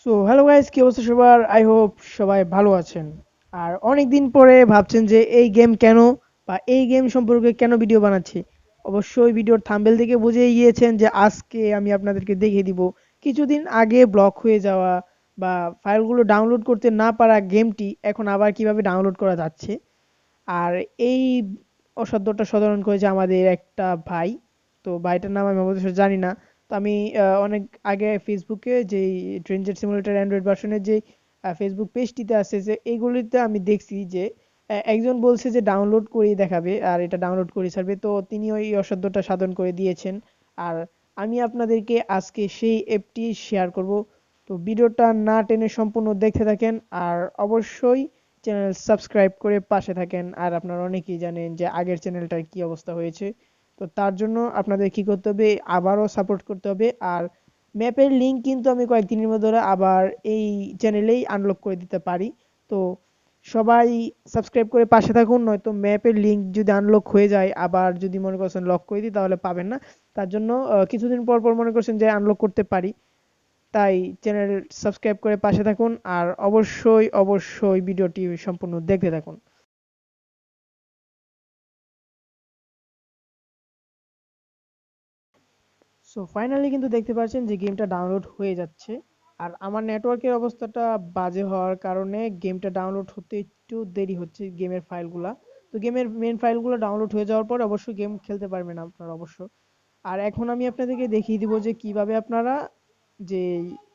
So hello guys, কি অবস্থা সবার? আই হোপ সবাই ভালো আছেন। আর অনেক দিন পরে ভাবছেন যে এই গেম কেন বা এই গেম সম্পর্কে কেন ভিডিও বানাচ্ছি। অবশ্যই ভিডিওর থাম্বনেল থেকে বুঝেই গিয়েছেন যে আজকে আমি আপনাদেরকে দেখিয়ে দিব কিছুদিন আগে ব্লক হয়ে যাওয়া বা ফাইলগুলো ডাউনলোড করতে না পারা গেমটি এখন আবার কিভাবে ডাউনলোড করা যাচ্ছে। আর এই অসাধ্যটা সাধারণ করেছে আমাদের একটা ভাই। তো ভাইটার নাম আমি অবশ্য জানি না। তো আমি অনেক আগে ফেসবুকে যেই ট্রেনজেট সিমুলেটর অ্যান্ড্রয়েড ভার্সনের যে ফেসবুক পেজটিতে আছে যে এইগুলিতে আমি দেখছি যে একজন বলছে যে ডাউনলোড করেই দেখাবে আর এটা ডাউনলোড করে ছাড়বে, তো তিনি ওই অসাধ্যটা সাধন করে দিয়েছেন। আর আমি আপনাদেরকে আজকে সেই অ্যাপটি শেয়ার করব। তো ভিডিওটা না টেনে সম্পূর্ণ দেখতে থাকেন আর অবশ্যই চ্যানেল সাবস্ক্রাইব করে পাশে থাকেন। আর আপনারা অনেকেই জানেন যে আগের চ্যানেলটার কি অবস্থা হয়েছে। তো তার জন্য আপনাদের কি করতে হবে, আবারও সাপোর্ট করতে হবে। আর ম্যাপের লিঙ্ক কিন্তু আমি কয়েকদিনের মধ্যে আবার এই চ্যানেলেই আনলক করে দিতে পারি। তো সবাই সাবস্ক্রাইব করে পাশে থাকুন, নয়তো ম্যাপের লিঙ্ক যদি আনলক হয়ে যায় আবার যদি মনে করছেন লক করে দিই তাহলে পাবেন না। তার জন্য কিছুদিন পর পর মনে করছেন যে আনলক করতে পারি। তাই চ্যানেল সাবস্ক্রাইব করে পাশে থাকুন আর অবশ্যই অবশ্যই ভিডিওটি সম্পূর্ণ দেখতে থাকুন। সো ফাইনালি কিন্তু দেখতে পাচ্ছেন যে গেমটা ডাউনলোড হয়ে যাচ্ছে। আর আমার নেটওয়ার্কের অবস্থাটা বাজে হওয়ার কারণে গেমটা ডাউনলোড হতে একটু দেরি হচ্ছে, গেমের ফাইলগুলা। তো গেমের মেন ফাইলগুলো ডাউনলোড হয়ে যাওয়ার পর অবশ্যই গেম খেলতে পারবেন আপনারা অবশ্য। আর এখন আমি আপনাদেরকে দেখিয়ে দিব যে কিভাবে আপনারা যে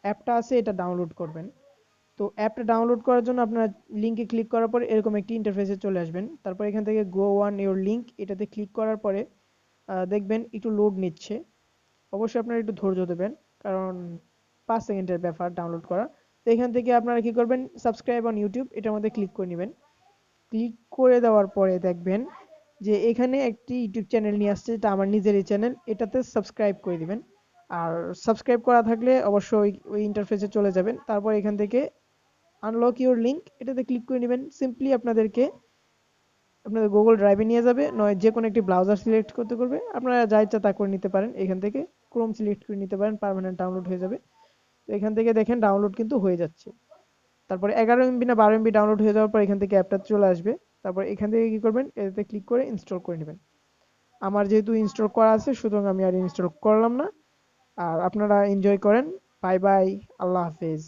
অ্যাপটা আছে এটা ডাউনলোড করবেন। তো অ্যাপটা ডাউনলোড করার জন্য আপনারা লিঙ্কে ক্লিক করার পরে এরকম একটি ইন্টারফেসে চলে আসবেন। তারপর এখান থেকে গো ওয়ান ইওর লিঙ্ক এটাতে ক্লিক করার পরে দেখবেন একটু লোড নিচ্ছে। অবশ্যই আপনারা একটু ধৈর্য দেবেন, কারণ 5 সেকেন্ডের ব্যাপার ডাউনলোড করা। তো এখান থেকে আপনারা কি করবেন, সাবস্ক্রাইব অন ইউটিউব এটার মধ্যে ক্লিক করে নেবেন। ক্লিক করে দেওয়ার পরে দেখবেন যে এখানে একটি ইউটিউব চ্যানেল নিয়ে আসছে, যেটা আমার নিজেরই চ্যানেল, এটাতে সাবস্ক্রাইব করে দিবেন। আর সাবস্ক্রাইব করা থাকলে অবশ্যই ওই ইন্টারফেসে চলে যাবেন। তারপর এখান থেকে আনলক ইউর লিঙ্ক এটাতে ক্লিক করে নেবেন। সিম্পলি আপনাদেরকে আপনাদের গুগল ড্রাইভে নিয়ে যাবে, নয় যে কোনো একটি ব্রাউজার সিলেক্ট করতে করবে। আপনারা যা ইচ্ছা তা করে নিতে পারেন, এখান থেকে ক্রোম সিলেক্ট করে নিতে পারেন, পার্মানেন্ট ডাউনলোড হয়ে যাবে। তো এখান থেকে দেখেন ডাউনলোড কিন্তু হয়ে যাচ্ছে। তারপরে 11 এমবি না 12 এমবি ডাউনলোড হয়ে যাওয়ার পর এখান থেকে অ্যাপটা চলে আসবে। তারপর এখান থেকে কি করবেন, এটাতে ক্লিক করে ইনস্টল করে নেবেন। আমার যেহেতু ইনস্টল করা আছে সুতরাং আমি আর ইনস্টল করলাম না। আর আপনারা এনজয় করেন। বাই বাই, আল্লাহ হাফেজ।